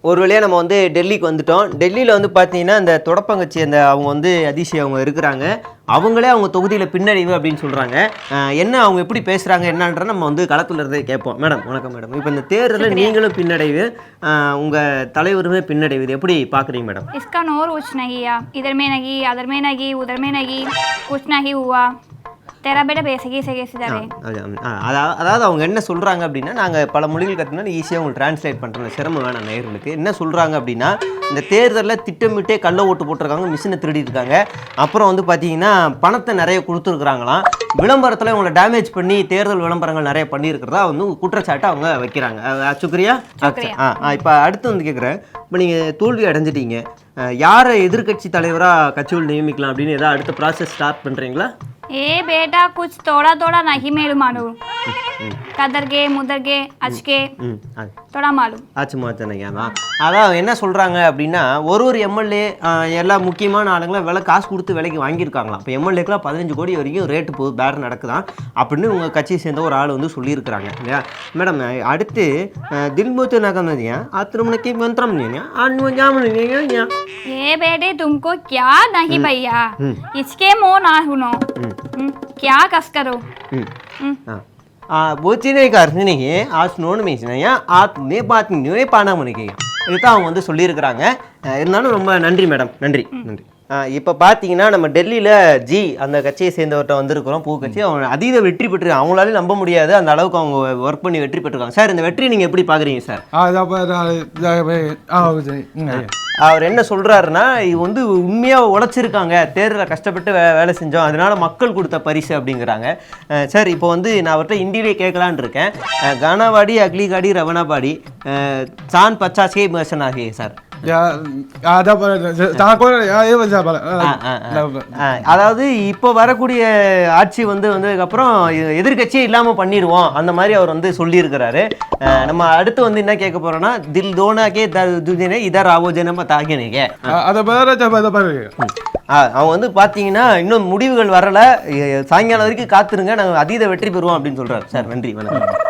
ஒரு வழியாக நம்ம வந்து டெல்லிக்கு வந்துட்டோம். டெல்லியில் வந்து பார்த்தீங்கன்னா இந்த தொடப்பங்கச்சி அந்த அவங்க வந்து அதிசி அவங்க இருக்கிறாங்க. அவங்களே அவங்க தொகுதியில் பின்னடைவு அப்படின்னு சொல்கிறாங்க. என்ன அவங்க எப்படி பேசுகிறாங்க என்னன்ற நம்ம வந்து களத்தில் இருந்தே கேட்போம். மேடம் வணக்கம் மேடம். இப்போ இந்த தேர்தலில் நீங்களும் பின்னடைவு, உங்கள் தலைவருமே பின்னடைவு, இது எப்படி பார்க்குறீங்க மேடம்? इसका और कुछ नहीं है, इधर में नहीं, अदर में नहीं, उधर में नहीं, कुछ नहीं हुआ. तेरा बेटा பேசிக்கே சேகேசிதாரே. அதாவது அவங்க என்ன சொல்கிறாங்க அப்படின்னா, நாங்கள் பல மொழிகள் கற்றுனா ஈஸியாக உங்களுக்கு டிரான்ஸ்லேட் பண்ணுற சிரமம் வேணாம் நேயர்களுக்கு. என்ன சொல்கிறாங்க அப்படின்னா, இந்த தேர்தலில் திட்டமிட்டே கள்ள ஓட்டு போட்டிருக்காங்க, மிஷினை திருடிருக்காங்க. அப்புறம் வந்து பார்த்தீங்கன்னா பணத்தை நிறைய கொடுத்துருக்குறாங்களாம். விளம்பரத்தில் இவங்களை டேமேஜ் பண்ணி தேர்தல் விளம்பரங்கள் நிறைய பண்ணியிருக்கிறதா வந்து குற்றச்சாட்டை அவங்க வைக்கிறாங்க. சுக்ரியா. இப்போ அடுத்து வந்து கேட்குறேன், இப்போ நீங்கள் தோல்வி அடைஞ்சிட்டீங்க, யாரை எதிர்கட்சி தலைவராக கட்சியில் நியமிக்கலாம் அப்படின்னு ஏதாவது அடுத்த ப்ராசஸ் ஸ்டார்ட் பண்ணுறீங்களா? ए बेटा कुछ थोड़ा थोड़ा नहीं मेलूम मालूम, कदर के मुदर के अच के थोड़ा मालूम ஆச்சு மாத்தனையா. அதான் என்ன சொல்கிறாங்க அப்படின்னா, ஒரு எம்எல்ஏ எல்லா முக்கியமான ஆளுங்களும் விலை காசு கொடுத்து விலைக்கு வாங்கியிருக்காங்களாம். இப்போ எம்எல்ஏக்கெலாம் 15 கோடி வரைக்கும் ரேட்டு போகுது, பேர் நடக்குதான் அப்படின்னு உங்கள் கட்சியை சேர்ந்த ஒரு ஆள் வந்து சொல்லியிருக்கிறாங்க இல்லையா மேடம்? அடுத்து தில்போத்து நகர்ந்தீங்க ஆத்திரமணிக்கு மந்திரம் ए बेटे तुमको क्या नहीं भैया, इसके मोह ना सुनो, क्या कस करो. बोचने का अर्थ नहीं है आज नोन में आपने बात नहीं पाना मुनिके இதுதான் அவங்க வந்து சொல்லியிருக்கிறாங்க. இருந்தாலும் ரொம்ப நன்றி மேடம். நன்றி நன்றி. இப்போ பார்த்தீங்கன்னா நம்ம டெல்லியில் ஜி அந்த கட்சியை சேர்ந்தவர்கிட்ட வந்திருக்கிறோம். பூ கட்சி அவங்க அதீத வெற்றி பெற்று அவங்களால நம்ப முடியாது அந்த அளவுக்கு அவங்க ஒர்க் பண்ணி வெற்றி பெற்றிருக்காங்க. சார் இந்த வெற்றி நீங்கள் எப்படி பார்க்குறீங்க சார்? அவர் என்ன சொல்கிறாருன்னா, இது வந்து உண்மையாக உழைச்சிருக்காங்க, தேர்தலில் கஷ்டப்பட்டு வேலை செஞ்சோம், அதனால மக்கள் கொடுத்த பரிசு அப்படிங்கிறாங்க. சார் இப்போ வந்து நான் அவர்கிட்ட ஹிந்தியிலே கேட்கலான் இருக்கேன். கானாவாடி அக்லி காடி ரவணாபாடி சான் 50 மர்சன் ஆகிய சார். அதாவது இப்போ வரக்கூடிய ஆட்சி வந்ததுக்கப்புறம் எதிர்கட்சியே இல்லாமல் பண்ணிடுவோம் அந்த மாதிரி அவர் வந்து சொல்லியிருக்கிறாரு. நம்ம அடுத்து வந்து என்ன கேட்க போறோம்னா, தில் தோனாக்கே துஜனே இதர் ஆவோஜனமா தாகினீங்க. அவங்க வந்து பார்த்தீங்கன்னா இன்னும் முடிவுகள் வரலை, சாயங்காலம் வரைக்கும் காத்துருங்க, நாங்கள் அதீத வெற்றி பெறுவோம் அப்படின்னு சொல்கிறார். சார் நன்றி வணக்கம்.